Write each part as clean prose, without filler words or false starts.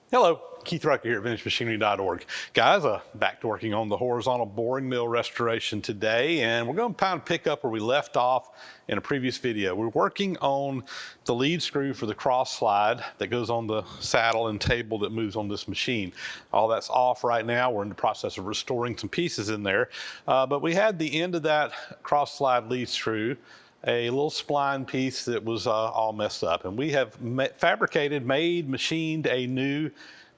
Hello, Keith Rucker here at VintageMachinery.org. Guys, back to working on the horizontal boring mill restoration today, and we're going to kind of pick up where we left off in a previous video. We're working on the lead screw for the cross slide that goes on the saddle and table that moves on this machine. All that's off right now. We're in the process of restoring some pieces in there, but we had the end of that cross slide lead screw, a little spline piece that was all messed up, and we have machined a new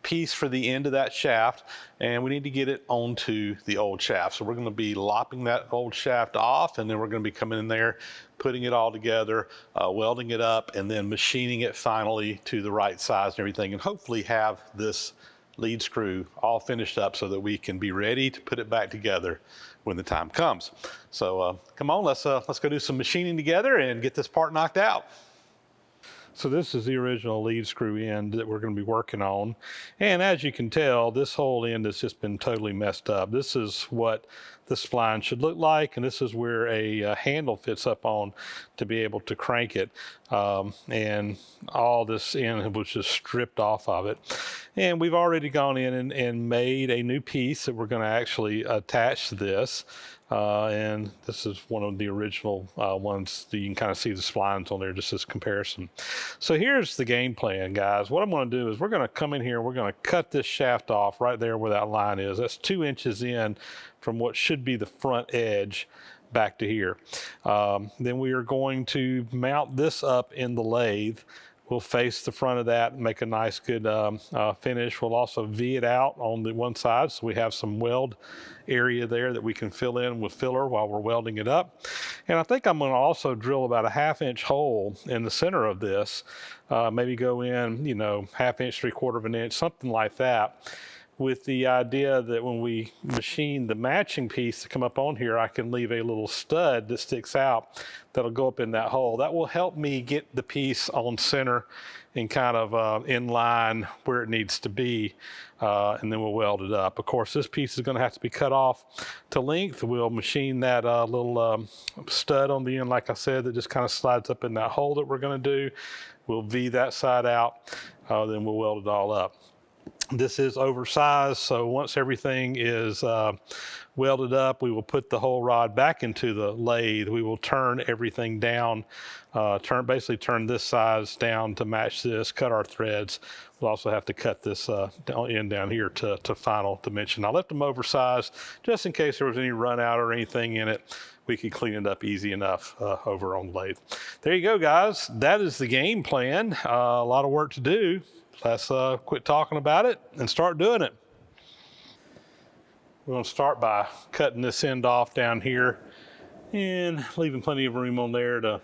piece for the end of that shaft, and we need to get it onto the old shaft. So we're going to be lopping that old shaft off, and then we're going to be coming in there, putting it all together, welding it up, and then machining it finally to the right size and everything, and hopefully have this lead screw all finished up so that we can be ready to put it back together when the time comes. So come on, let's go do some machining together and get this part knocked out. So this is the original lead screw end that we're going to be working on, and as you can tell, this whole end has just been totally messed up. This is what the spline should look like, and this is where a handle fits up on to be able to crank it, and all this end was just stripped off of it. And we've already gone in and made a new piece that we're going to actually attach to this. And this is one of the original ones that you can kind of see the splines on there just as comparison. So here's the game plan, guys. What I'm going to do is we're going to come in here, we're going to cut this shaft off right there where that line is. That's 2 inches in from what should be the front edge back to here. Then we are going to mount this up in the lathe. We'll face the front of that and make a nice good finish. We'll also V it out on the one side so we have some weld area there that we can fill in with filler while we're welding it up. And I think I'm going to also drill about a 1/2 inch hole in the center of this, maybe go in, you know, 1/2 inch, 3/4 of an inch, something like that, with the idea that when we machine the matching piece to come up on here, I can leave a little stud that sticks out that'll go up in that hole. That will help me get the piece on center and kind of in line where it needs to be, and then we'll weld it up. Of course, this piece is gonna have to be cut off to length. We'll machine that little stud on the end, like I said, that just kind of slides up in that hole that we're gonna do. We'll V that side out, then we'll weld it all up. This is oversized, so once everything is welded up, we will put the whole rod back into the lathe. We will turn everything down, basically turn this size down to match this, cut our threads. We'll also have to cut this end down here to final dimension. I left them oversized just in case there was any run out or anything in it. We could clean it up easy enough over on the lathe. There you go, guys. That is the game plan. A lot of work to do. Let's quit talking about it and start doing it. We're going to start by cutting this end off down here and leaving plenty of room on there to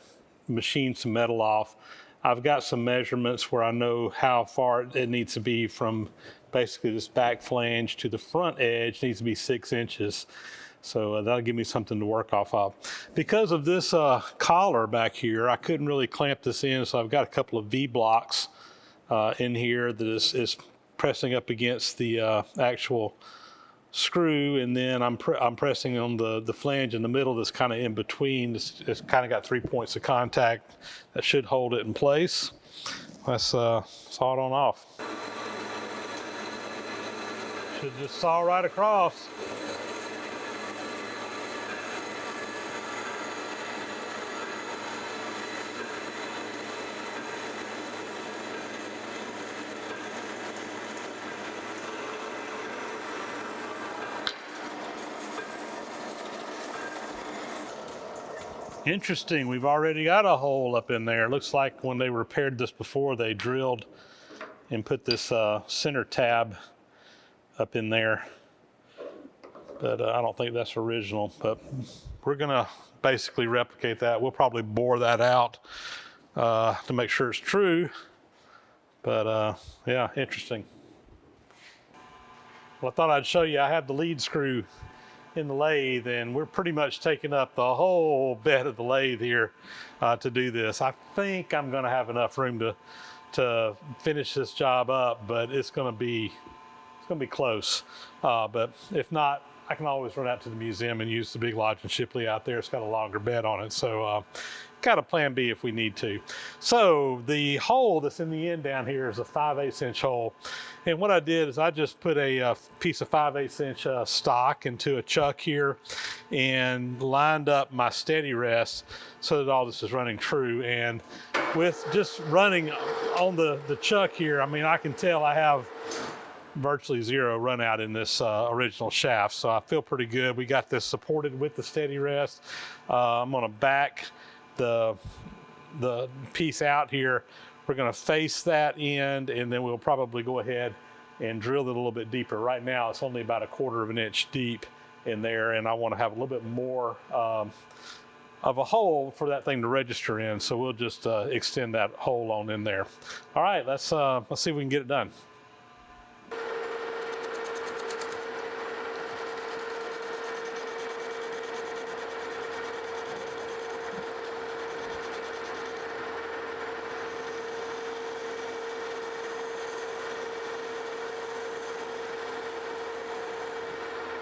machine some metal off. I've got some measurements where I know how far it needs to be from basically this back flange to the front edge. It needs to be 6 inches. So that'll give me something to work off of. Because of this collar back here, I couldn't really clamp this in, so I've got a couple of V-blocks in here that is pressing up against the actual screw, and then I'm pressing on the flange in the middle that's kind of in between. It's kind of got 3 points of contact that should hold it in place. Let's saw it on off. Should just saw right across. Interesting, we've already got a hole up in there. Looks like when they repaired this before, they drilled and put this center tab up in there. But I don't think that's original, but we're gonna basically replicate that. We'll probably bore that out to make sure it's true. But yeah, interesting. Well, I thought I'd show you, I have the lead screw in the lathe, and we're pretty much taking up the whole bed of the lathe here to do this. I think I'm going to have enough room to finish this job up, but it's going to be close. But if not, I can always run out to the museum and use the big Lodge and Shipley out there. It's got a longer bed on it, so got a plan B if we need to. So the hole that's in the end down here is a 5/8 inch hole. And what I did is I just put a piece of 5/8 inch stock into a chuck here and lined up my steady rest so that all this is running true. And with just running on the chuck here, I mean, I can tell I have virtually zero run out in this original shaft, so I feel pretty good. We got this supported with the steady rest. I'm going to back the piece out here. We're going to face that end, and then we'll probably go ahead and drill it a little bit deeper. Right now it's only about 1/4 of an inch deep in there, and I want to have a little bit more of a hole for that thing to register in, so we'll just extend that hole on in there. All right, let's see if we can get it done.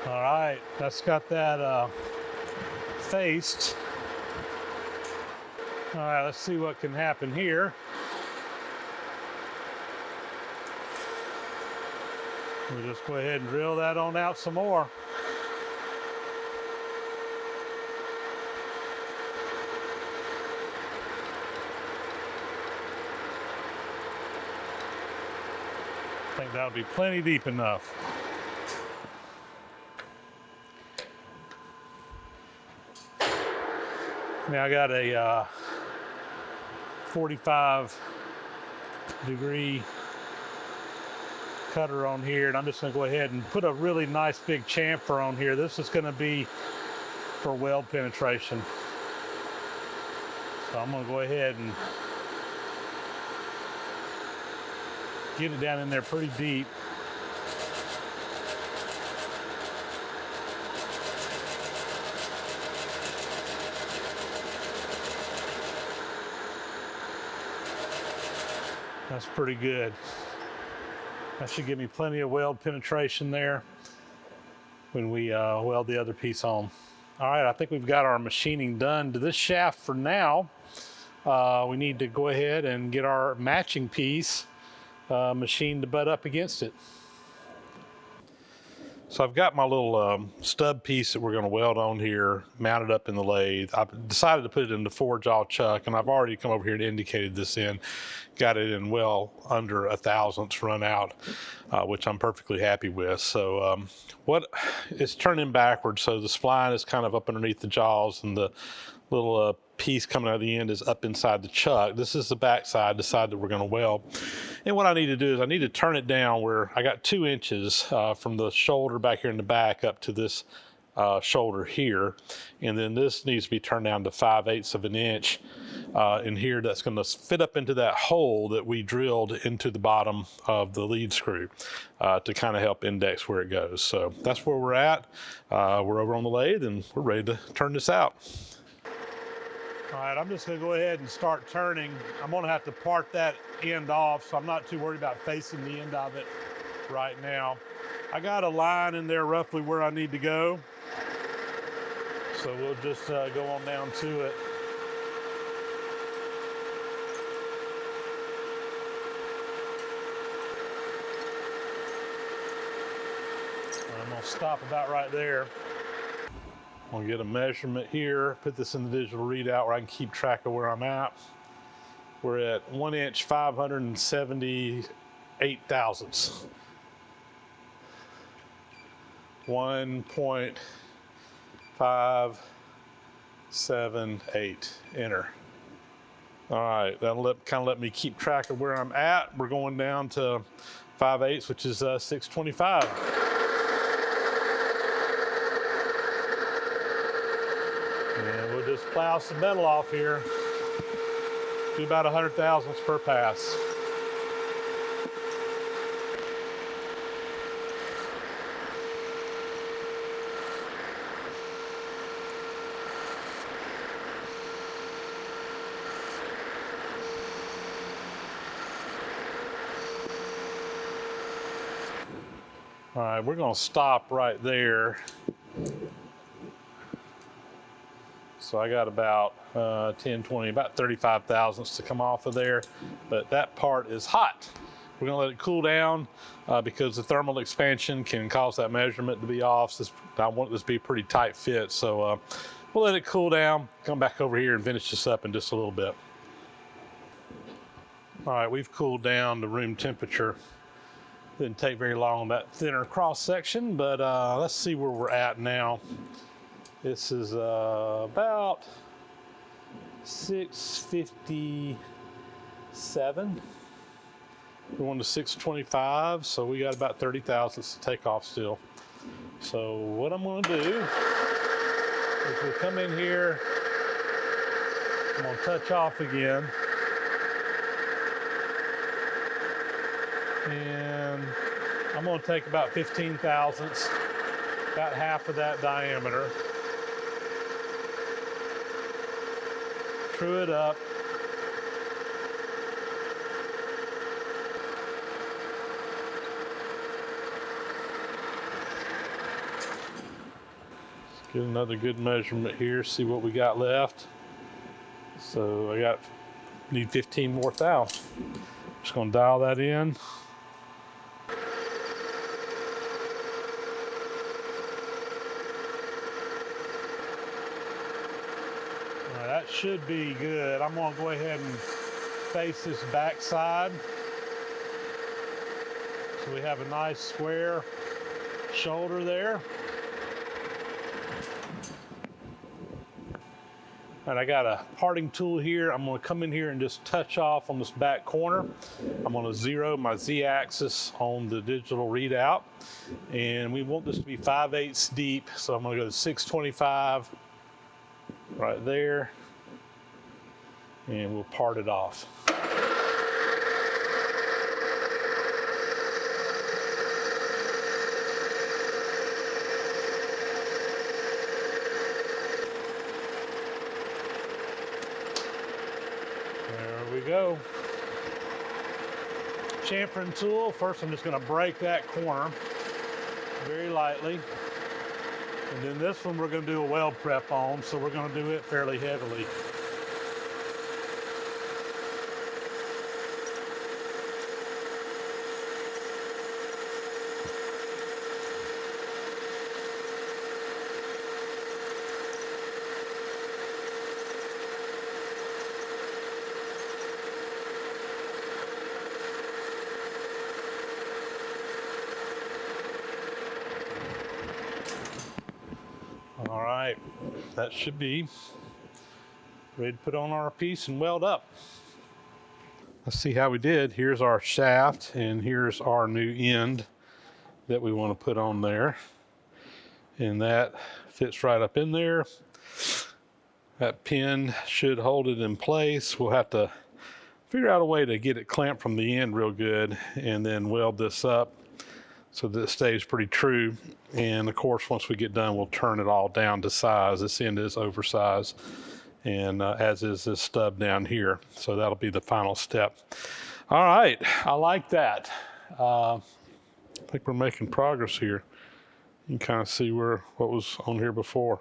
All right, that's got that faced. All right, let's see what can happen here. We'll just go ahead and drill that on out some more. I think that'll be plenty deep enough. Now I got a 45-degree cutter on here, and I'm just going to go ahead and put a really nice big chamfer on here. This is going to be for weld penetration. So I'm going to go ahead and get it down in there pretty deep. That's pretty good. That should give me plenty of weld penetration there when we weld the other piece on. All right, I think we've got our machining done to this shaft for now. We need to go ahead and get our matching piece machined to butt up against it. So I've got my little stub piece that we're going to weld on here mounted up in the lathe. I've decided to put it in the 4-jaw chuck, and I've already come over here and indicated this in. Got it in well under 1/1000ths run out, which I'm perfectly happy with. So what it's turning backwards, so the spline is kind of up underneath the jaws, and the little piece coming out of the end is up inside the chuck. This is the back side, the side that we're going to weld. And what I need to do is I need to turn it down where I got 2 inches from the shoulder back here in the back up to this shoulder here, and then this needs to be turned down to 5/8 of an inch in here. That's going to fit up into that hole that we drilled into the bottom of the lead screw to kind of help index where it goes. So that's where we're at. We're over on the lathe and we're ready to turn this out. All right, I'm just going to go ahead and start turning. I'm going to have to part that end off, so I'm not too worried about facing the end of it right now. I got a line in there roughly where I need to go, so we'll just go on down to it. I'm going to stop about right there. I'm going to get a measurement here, put this in the digital readout where I can keep track of where I'm at. We're at 1 inch 578 thousandths. 1.578, enter. All right, that'll kind of let me keep track of where I'm at. We're going down to 5/8, which is 625. And we'll just plow some metal off here. Do about 100 thousandths per pass. All right, we're going to stop right there So I got about 10, 20, about 35 thousandths to come off of there. But that part is hot. We're gonna let it cool down because the thermal expansion can cause that measurement to be off. So I want this to be a pretty tight fit. So we'll let it cool down, come back over here and finish this up in just a little bit. All right, we've cooled down to room temperature. Didn't take very long on that thinner cross section, but let's see where we're at now. This is about 657. We're going to 625, so we got about 30 thousandths to take off still. So what I'm going to do is we come in here, I'm going to touch off again. And I'm going to take about 15 thousandths, about half of that diameter. True it up. Let's get another good measurement here, see what we got left. So I need 15 more thou. Just going to dial that in. That should be good. I'm going to go ahead and face this back side. So we have a nice square shoulder there. And I got a parting tool here. I'm going to come in here and just touch off on this back corner. I'm going to zero my Z-axis on the digital readout. And we want this to be 5/8 deep. So I'm going to go to 625 right there. And we'll part it off. There we go. Chamfering tool. First I'm just going to break that corner very lightly. And then this one we're going to do a weld prep on, so we're going to do it fairly heavily. All right, that should be ready to put on our piece and weld up. Let's see how we did. Here's our shaft and here's our new end that we want to put on there. And that fits right up in there. That pin should hold it in place. We'll have to figure out a way to get it clamped from the end real good and then weld this up so that it stays pretty true. And of course, once we get done, we'll turn it all down to size. This end is oversized, and as is this stub down here. So that'll be the final step. All right, I like that. I think we're making progress here. You can kind of see what was on here before.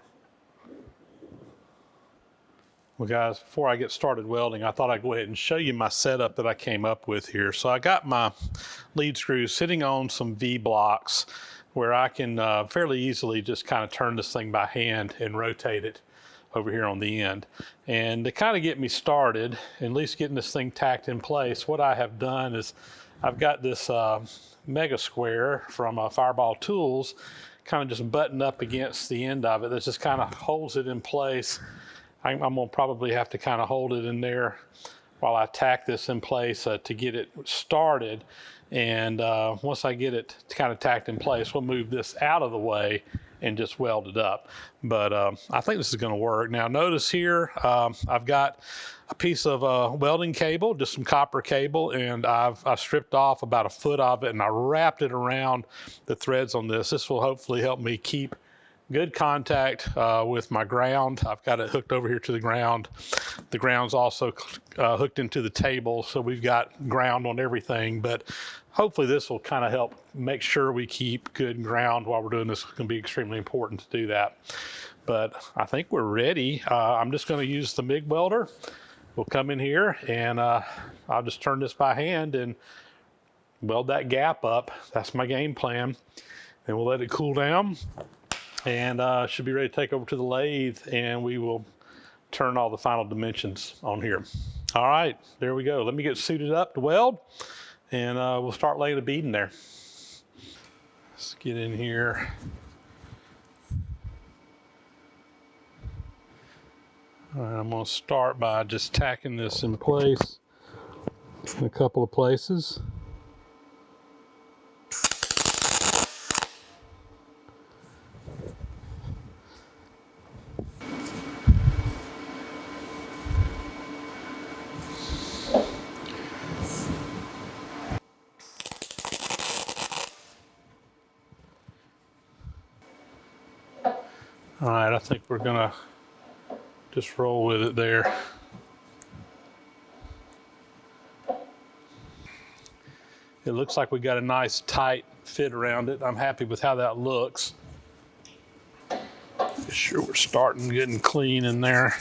Well guys, before I get started welding, I thought I'd go ahead and show you my setup that I came up with here. So I got my lead screws sitting on some V-blocks where I can fairly easily just kind of turn this thing by hand and rotate it over here on the end. And to kind of get me started, at least getting this thing tacked in place, what I have done is I've got this mega square from Fireball Tools kind of just buttoned up against the end of it. That just kind of holds it in place. I'm gonna probably have to kind of hold it in there while I tack this in place to get it started. And once I get it kind of tacked in place, we'll move this out of the way and just weld it up. But I think this is gonna work. Now notice here, I've got a piece of welding cable, just some copper cable, and I've stripped off about 1 foot of it and I wrapped it around the threads on this. This will hopefully help me keep good contact with my ground. I've got it hooked over here to the ground. The ground's also hooked into the table, so we've got ground on everything, but hopefully this will kind of help make sure we keep good ground while we're doing this. It's going to be extremely important to do that. But I think we're ready. I'm just going to use the MIG welder. We'll come in here and I'll just turn this by hand and weld that gap up. That's my game plan. And we'll let it cool down, and should be ready to take over to the lathe, and we will turn all the final dimensions on here. All right, there we go. Let me get suited up to weld, and we'll start laying a bead in there. Let's get in here. All right, I'm going to start by just tacking this in place in a couple of places. All right, I think we're gonna just roll with it there. It looks like we got a nice tight fit around it. I'm happy with how that looks. Make sure we're starting good and clean in there.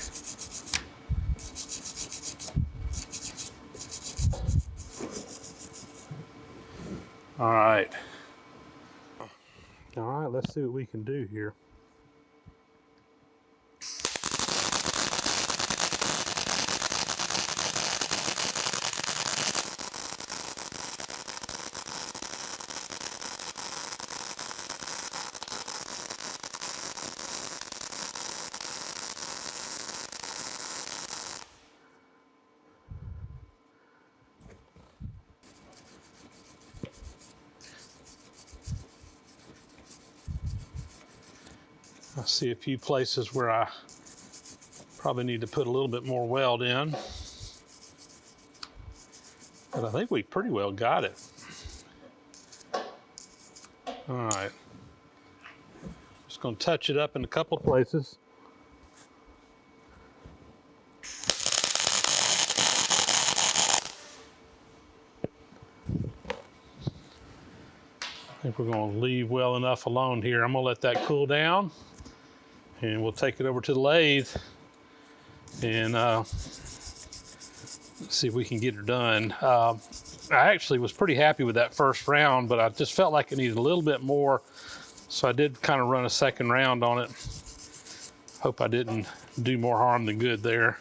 All right. All right, let's see what we can do here. I see a few places where I probably need to put a little bit more weld in, but I think we pretty well got it. All right, just going to touch it up in a couple of places. I think we're going to leave well enough alone here. I'm going to let that cool down, and we'll take it over to the lathe and see if we can get her done. I actually was pretty happy with that first round, but I just felt like it needed a little bit more, so I did kind of run a second round on it. Hope I didn't do more harm than good there.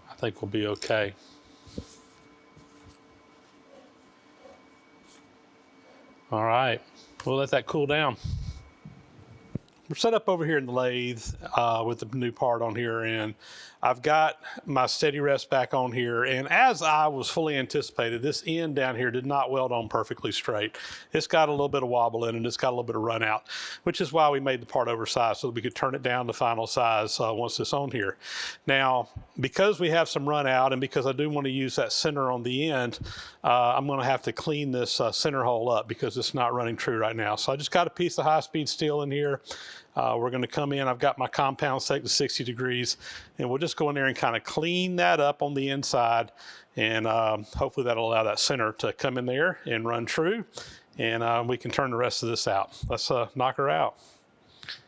I think we'll be okay. All right, we'll let that cool down. We're set up over here in the lathe with the new part on here, and I've got my steady rest back on here, and as I was fully anticipated, this end down here did not weld on perfectly straight. It's got a little bit of wobble in it, and it's got a little bit of run out, which is why we made the part oversized so that we could turn it down to final size once it's on here. Now, because we have some run out, and because I do want to use that center on the end, I'm going to have to clean this center hole up because it's not running true right now. So I just got a piece of high-speed steel in here. We're going to come in. I've got my compound set to 60 degrees, and we'll just go in there and kind of clean that up on the inside, and hopefully that'll allow that center to come in there and run true, and we can turn the rest of this out. Let's knock her out.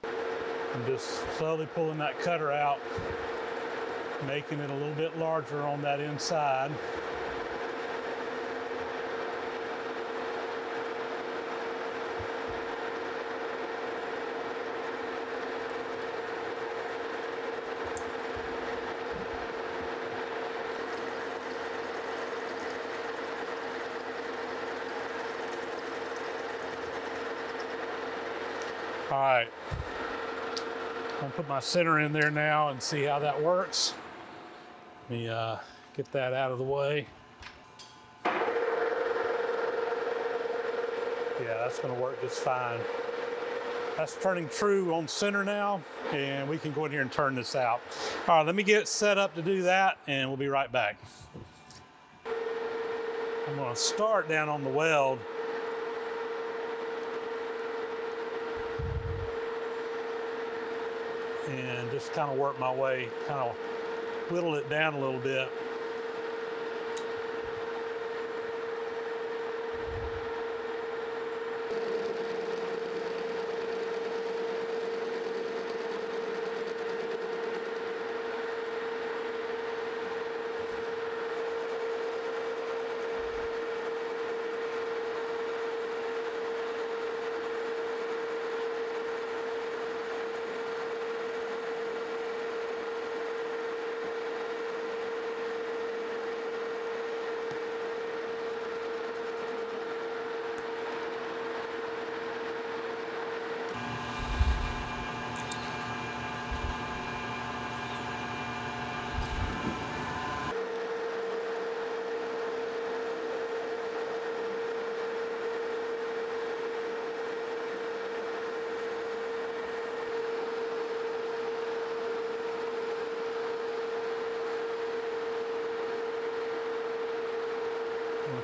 I'm just slowly pulling that cutter out, making it a little bit larger on that inside. All right, I'm gonna put my center in there now and see how that works. Let me get that out of the way. Yeah, that's gonna work just fine. That's turning true on center now, and we can go in here and turn this out. All right, let me get it set up to do that, and we'll be right back. I'm gonna start down on the weld and just kind of work my way, kind of whittle it down a little bit.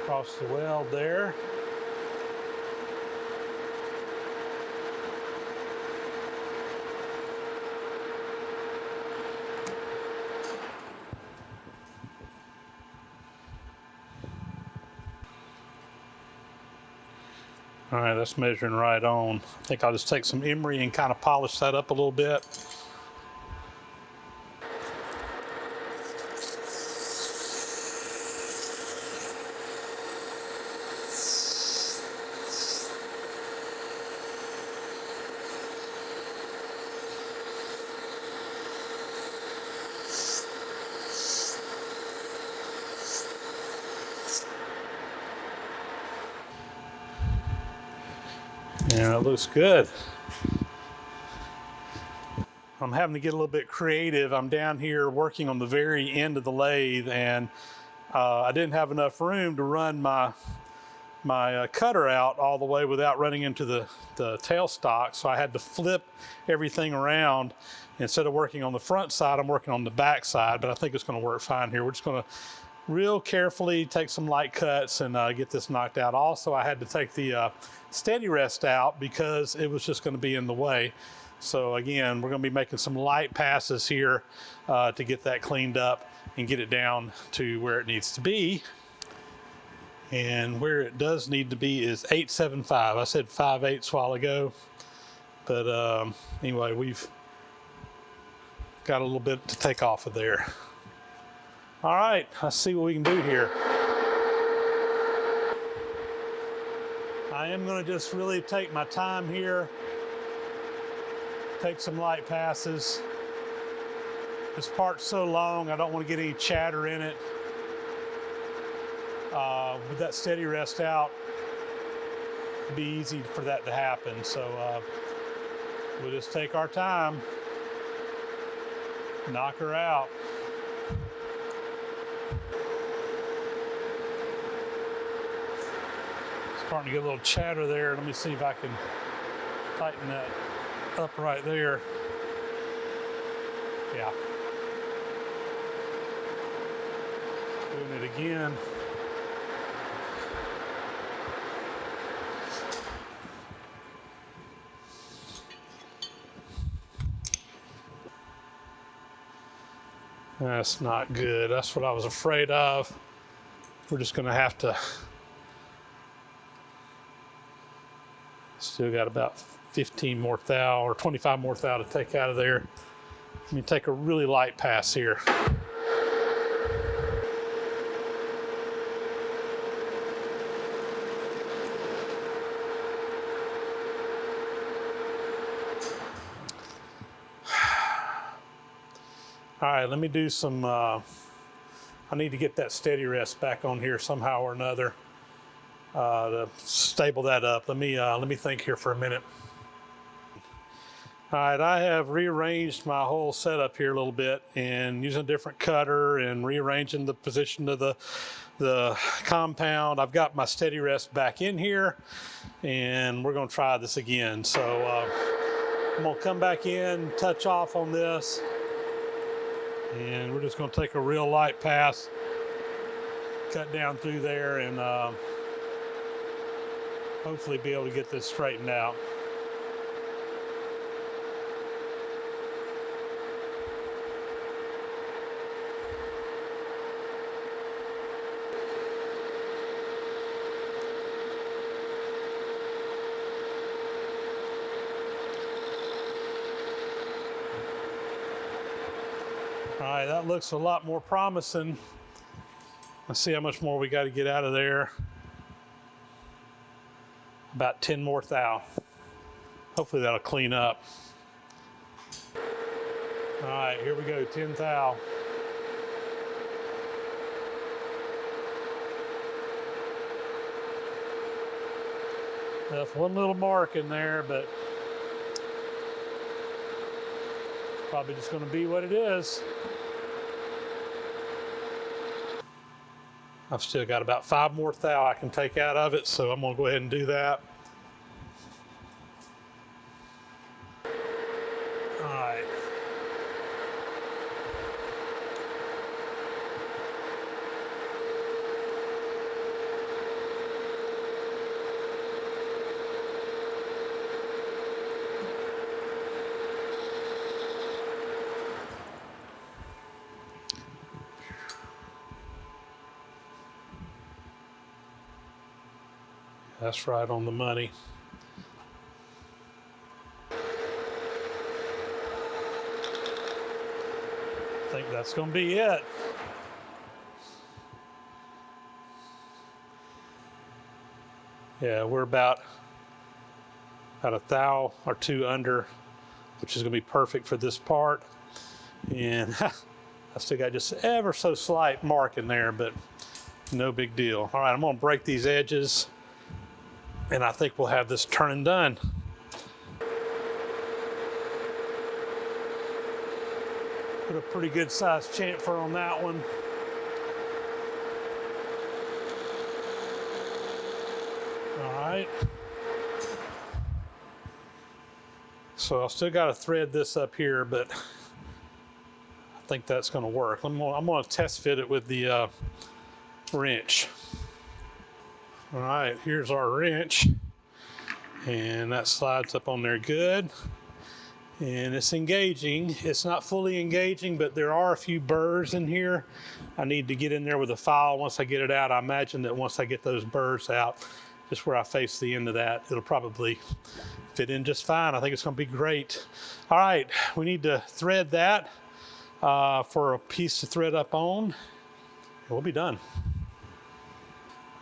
Across the weld there. All right, that's measuring right on. I think I'll just take some emery and kind of polish that up a little bit. Yeah, it looks good. I'm having to get a little bit creative. I'm down here working on the very end of the lathe, and I didn't have enough room to run my cutter out all the way without running into the tailstock, so I had to flip everything around. Instead of working on the front side, I'm working on the back side, but I think it's going to work fine here. We're just going to real carefully take some light cuts and get this knocked out. Also, I had to take the steady rest out because it was just going to be in the way. So again, we're going to be making some light passes here to get that cleaned up and get it down to where it needs to be. And where it does need to be is 875. I said 5/8 a while ago, but anyway, we've got a little bit to take off of there. All right, let's see what we can do here. I am going to just really take my time here, take some light passes. This part's so long, I don't want to get any chatter in it. With that steady rest out, it'd be easy for that to happen. So we'll just take our time, knock her out. Starting to get a little chatter there. Let me see if I can tighten that up right there. Yeah. Doing it again. That's not good. That's what I was afraid of. We're just going to have to. Still got about 15 more thou or 25 more thou to take out of there. Let me take a really light pass here. All right, let me do some, I need to get that steady rest back on here somehow or another to stable that up. Let me think here for a minute. All right, I have rearranged my whole setup here a little bit and using a different cutter and rearranging the position of the compound. I've got my steady rest back in here and we're gonna try this again. So I'm gonna come back in, touch off on this, and we're just going to take a real light pass, cut down through there, and hopefully be able to get this straightened out. All right, that looks a lot more promising. Let's see how much more we got to get out of there. About 10 more thou. Hopefully that'll clean up. All right, here we go, 10 thou. Left one little mark in there, but probably just going to be what it is. I've still got about 5 more thou I can take out of it, so I'm going to go ahead and do that. All right. That's right on the money. I think that's going to be it. Yeah, we're about a thou or 2 under, which is going to be perfect for this part. And I still got just ever so slight mark in there, but no big deal. All right, I'm going to break these edges, and I think we'll have this turning done. Put a pretty good sized chamfer on that one. All right. So I've still got to thread this up here, but I think that's going to work. I'm going to test fit it with the wrench. All right, here's our wrench, and that slides up on there good. And it's engaging. It's not fully engaging, but there are a few burrs in here. I need to get in there with a file. Once I get it out, I imagine that once I get those burrs out, just where I face the end of that, it'll probably fit in just fine. I think it's going to be great. All right, we need to thread that for a piece to thread up on, and we'll be done.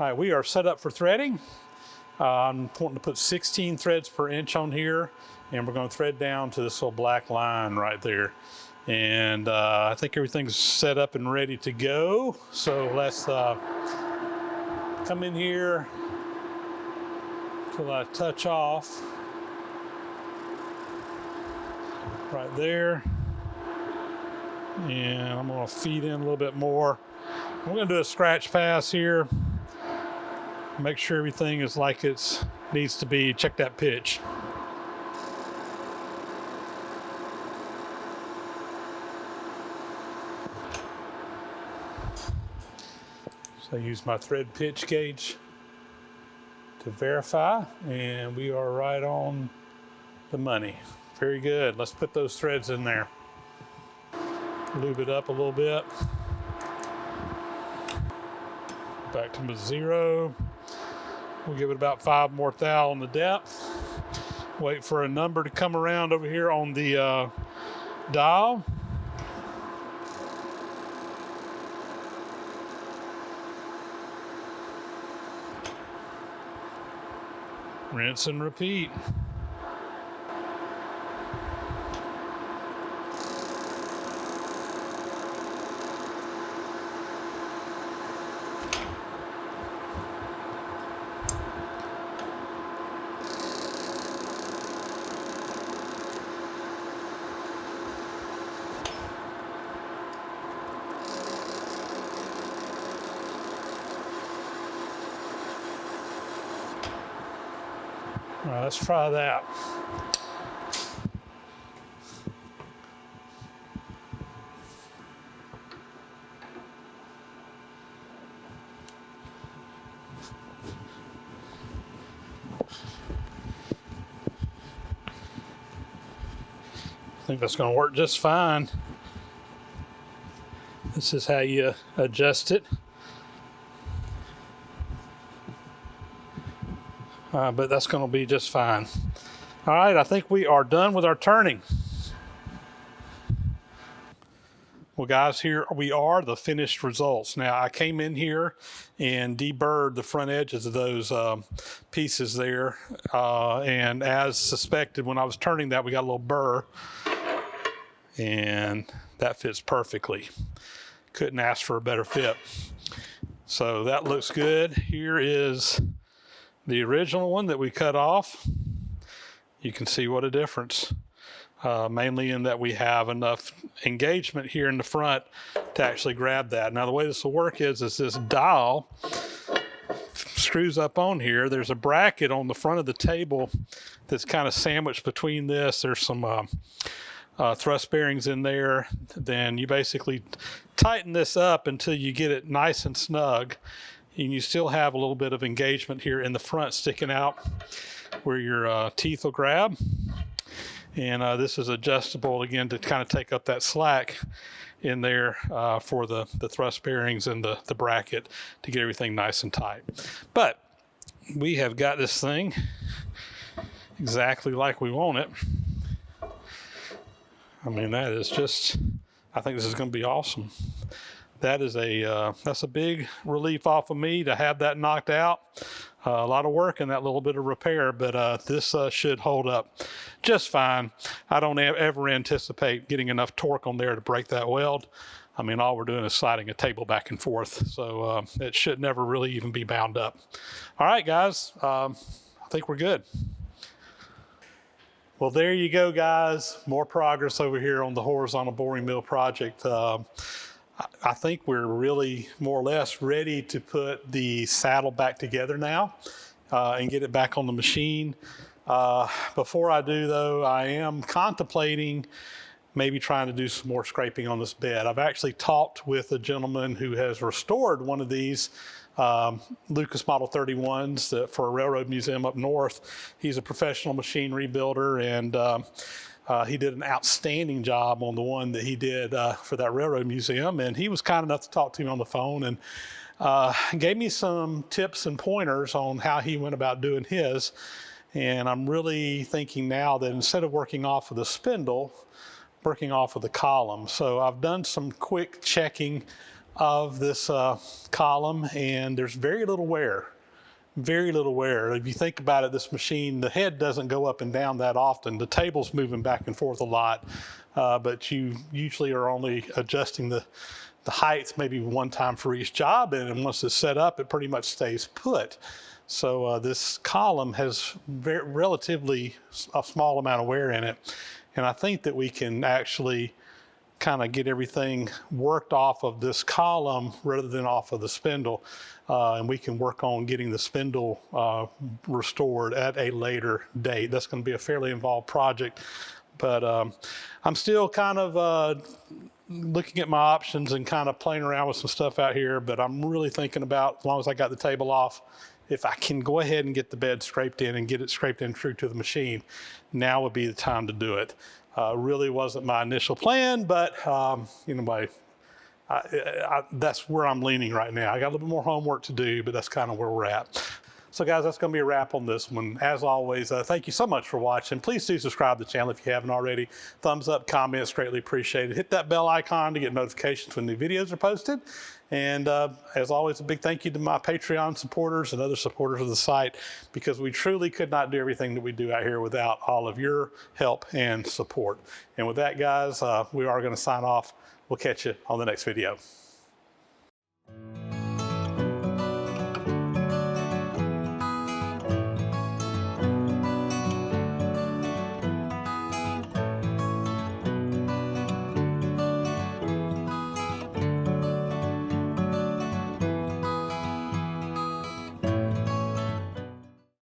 All right, we are set up for threading. I'm wanting to put 16 threads per inch on here, and we're going to thread down to this little black line right there. And I think everything's set up and ready to go. So let's come in here till I touch off right there. And I'm going to feed in a little bit more. I'm going to do a scratch pass here. Make sure everything is like it needs to be. Check that pitch. So I use my thread pitch gauge to verify, and we are right on the money. Very good. Let's put those threads in there. Lube it up a little bit. Back to 0. We'll give it about 5 more thou on the depth. Wait for a number to come around over here on the dial. Rinse and repeat. All right, let's try that. I think that's going to work just fine. This is how you adjust it. But that's going to be just fine. All right, I think we are done with our turning. Well, guys, here we are, the finished results. Now, I came in here and deburred the front edges of those pieces there. And as suspected, when I was turning that, we got a little burr. And that fits perfectly. Couldn't ask for a better fit. So that looks good. Here is the original one that we cut off. You can see what a difference. Mainly in that we have enough engagement here in the front to actually grab that. Now the way this will work is this dowel screws up on here. There's a bracket on the front of the table that's kind of sandwiched between this. There's some thrust bearings in there. Then you basically tighten this up until you get it nice and snug. And you still have a little bit of engagement here in the front sticking out where your teeth will grab. And this is adjustable again to kind of take up that slack in there for the thrust bearings and the bracket to get everything nice and tight. But we have got this thing exactly like we want it. I mean, that is just, I think this is going to be awesome. That is that's a big relief off of me to have that knocked out. A lot of work and that little bit of repair, but this should hold up just fine. I don't ever anticipate getting enough torque on there to break that weld. I mean, all we're doing is sliding a table back and forth, so it should never really even be bound up. All right, guys, I think we're good. Well, there you go, guys. More progress over here on the horizontal boring mill project. I think we're really more or less ready to put the saddle back together now and get it back on the machine. Before I do, though, I am contemplating maybe trying to do some more scraping on this bed. I've actually talked with a gentleman who has restored one of these Lucas Model 31s for a railroad museum up north. He's a professional machine rebuilder, and he did an outstanding job on the one that he did for that railroad museum, and he was kind enough to talk to me on the phone and gave me some tips and pointers on how he went about doing his. And I'm really thinking now that instead of working off of the spindle, working off of the column. So I've done some quick checking of this column, and there's very little wear. Very little wear. If you think about it, this machine, the head doesn't go up and down that often. The table's moving back and forth a lot, but you usually are only adjusting the heights maybe one time for each job, and once it's set up, it pretty much stays put. So this column has relatively a small amount of wear in it, and I think that we can actually kind of get everything worked off of this column rather than off of the spindle. And we can work on getting the spindle restored at a later date. That's going to be a fairly involved project, but I'm still kind of looking at my options and kind of playing around with some stuff out here, but I'm really thinking about, as long as I got the table off, if I can go ahead and get the bed scraped in and get it scraped in true to the machine, now would be the time to do it. Really wasn't my initial plan, but anyway, that's where I'm leaning right now. I got a little bit more homework to do, but that's kind of where we're at. So guys, that's going to be a wrap on this one. As always, thank you so much for watching. Please do subscribe to the channel if you haven't already. Thumbs up, comments, greatly appreciated. Hit that bell icon to get notifications when new videos are posted. And as always, a big thank you to my Patreon supporters and other supporters of the site, because we truly could not do everything that we do out here without all of your help and support. And with that, guys, we are going to sign off. We'll catch you on the next video.